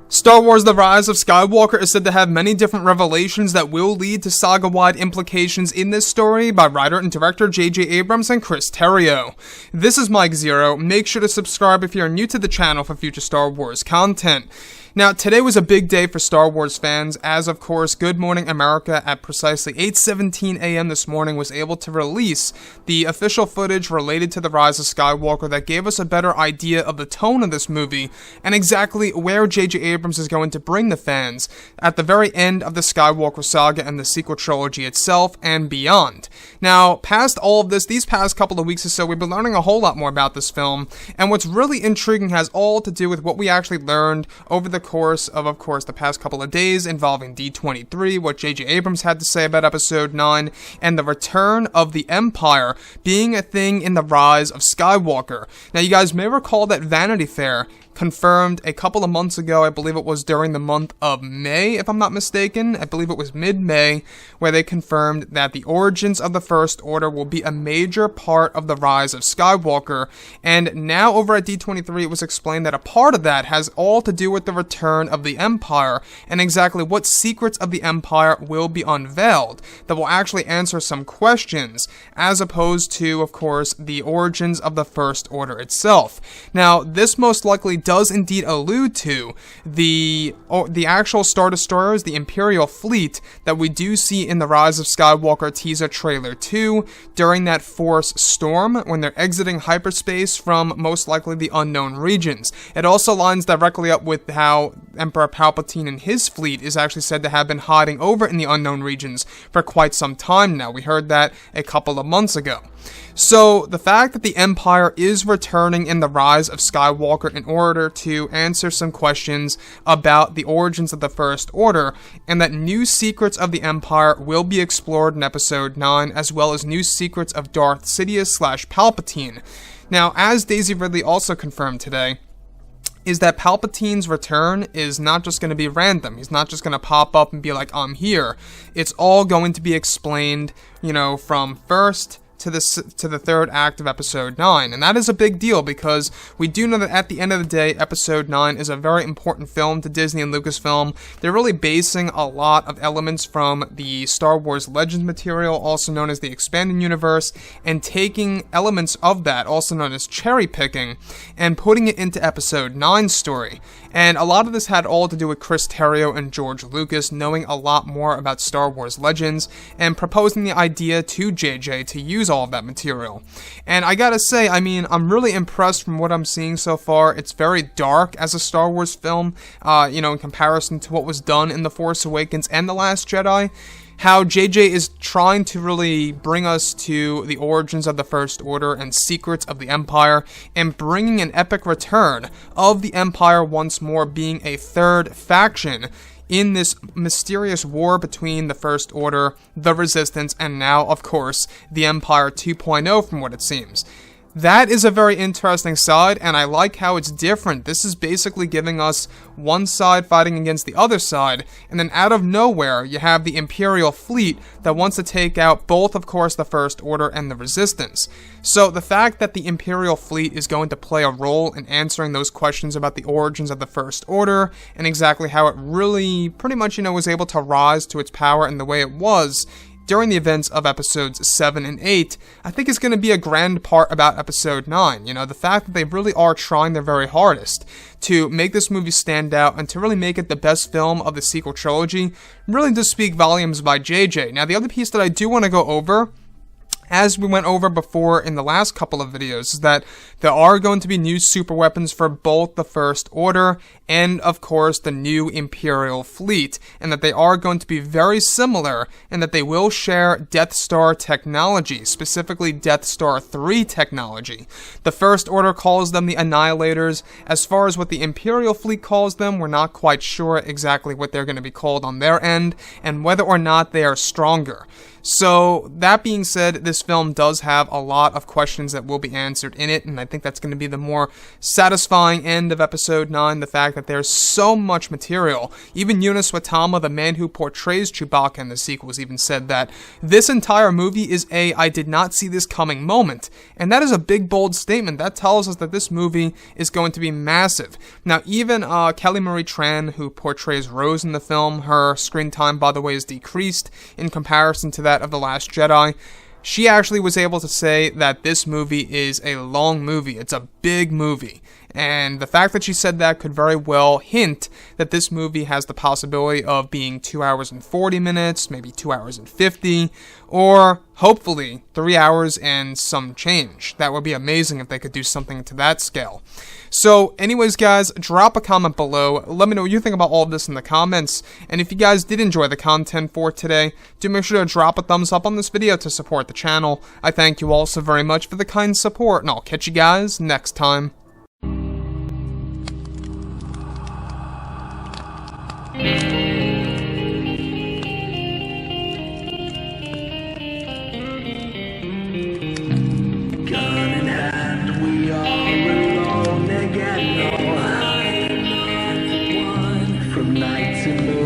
Star Wars The Rise of Skywalker is said to have many different revelations that will lead to saga-wide implications in this story by writer and director J.J. Abrams and Chris Terrio. This is Mike Zero. Make sure to subscribe if you're new to the channel for future Star Wars content. Now, today was a big day for Star Wars fans, as of course, Good Morning America at precisely 8:17 a.m. this morning was able to release the official footage related to The Rise of Skywalker that gave us a better idea of the tone of this movie and exactly where J.J. Abrams is going to bring the fans at the very end of the Skywalker saga and the sequel trilogy itself and beyond. Now, past all of this, these past couple of weeks or so, we've been learning a whole lot more about this film, and what's really intriguing has all to do with what we actually learned over the course of the past couple of days involving D23, what J.J. Abrams had to say about Episode 9, and the return of the Empire being a thing in The Rise of Skywalker. Now, you guys may recall that Vanity Fair confirmed a couple of months ago, I believe it was during the month of May, if I'm not mistaken, I believe it was mid-May, where they confirmed that the origins of the First Order will be a major part of the Rise of Skywalker, and now over at D23 it was explained that a part of that has all to do with the return of the Empire, and exactly what secrets of the Empire will be unveiled, that will actually answer some questions, as opposed to, of course, the origins of the First Order itself. Now, this most likely does indeed allude to the actual Star Destroyers, the Imperial fleet that we do see in the Rise of Skywalker teaser trailer 2 during that Force storm when they're exiting hyperspace from most likely the unknown regions. It also lines directly up with how Emperor Palpatine and his fleet is actually said to have been hiding over in the unknown regions for quite some time now. We heard that a couple of months ago. So, the fact that the Empire is returning in The Rise of Skywalker in order to answer some questions about the origins of the First Order, and that new secrets of the Empire will be explored in Episode 9, as well as new secrets of Darth Sidious / Palpatine. Now, as Daisy Ridley also confirmed today, is that Palpatine's return is not just going to be random. He's not just going to pop up and be like, I'm here. It's all going to be explained, from first to the third act of Episode 9, and that is a big deal because we do know that at the end of the day, Episode 9 is a very important film to Disney and Lucasfilm. They're really basing a lot of elements from the Star Wars Legends material, also known as the Expanded Universe, and taking elements of that, also known as cherry picking, and putting it into Episode 9's story. And a lot of this had all to do with Chris Terrio and George Lucas knowing a lot more about Star Wars Legends and proposing the idea to JJ to use all of that material. And I gotta say, I'm really impressed from what I'm seeing so far. It's very dark as a Star Wars film, in comparison to what was done in The Force Awakens and The Last Jedi. How JJ is trying to really bring us to the origins of the First Order and secrets of the Empire, and bringing an epic return of the Empire once more being a third faction in this mysterious war between the First Order, the Resistance, and now, of course, the Empire 2.0 from what it seems. That is a very interesting side, and I like how it's different. This is basically giving us one side fighting against the other side, and then out of nowhere, you have the Imperial fleet that wants to take out both, of course, the First Order and the Resistance. So the fact that the Imperial fleet is going to play a role in answering those questions about the origins of the First Order, and exactly how it really, pretty much, was able to rise to its power in the way it was during the events of Episodes 7 and 8, I think is going to be a grand part about Episode 9. The fact that they really are trying their very hardest to make this movie stand out and to really make it the best film of the sequel trilogy really does speak volumes by JJ. Now, the other piece that I do want to go over, as we went over before in the last couple of videos, is that there are going to be new super weapons for both the First Order and, of course, the new Imperial fleet, and that they are going to be very similar, and that they will share Death Star technology, specifically Death Star 3 technology. The First Order calls them the Annihilators. As far as what the Imperial fleet calls them, we're not quite sure exactly what they're going to be called on their end, and whether or not they are stronger. So, that being said, this film does have a lot of questions that will be answered in it, and I think that's going to be the more satisfying end of Episode 9, the fact that there's so much material. Even Eunice Watama, the man who portrays Chewbacca in the sequels, even said that this entire movie is a I did not see this coming moment, and that is a big, bold statement. That tells us that this movie is going to be massive. Now, even Kelly Marie Tran, who portrays Rose in the film, her screen time, by the way, is decreased in comparison to that of The Last Jedi. She actually was able to say that this movie is a long movie. It's a big movie. And the fact that she said that could very well hint that this movie has the possibility of being 2 hours and 40 minutes, maybe 2 hours and 50, or hopefully 3 hours and some change. That would be amazing if they could do something to that scale. So anyways, guys, drop a comment below. Let me know what you think about all of this in the comments. And if you guys did enjoy the content for today, do make sure to drop a thumbs up on this video to support the channel. I thank you all so very much for the kind support, and I'll catch you guys next time. Gun in hand, we are alone again. No, I'm not the one from night to moon.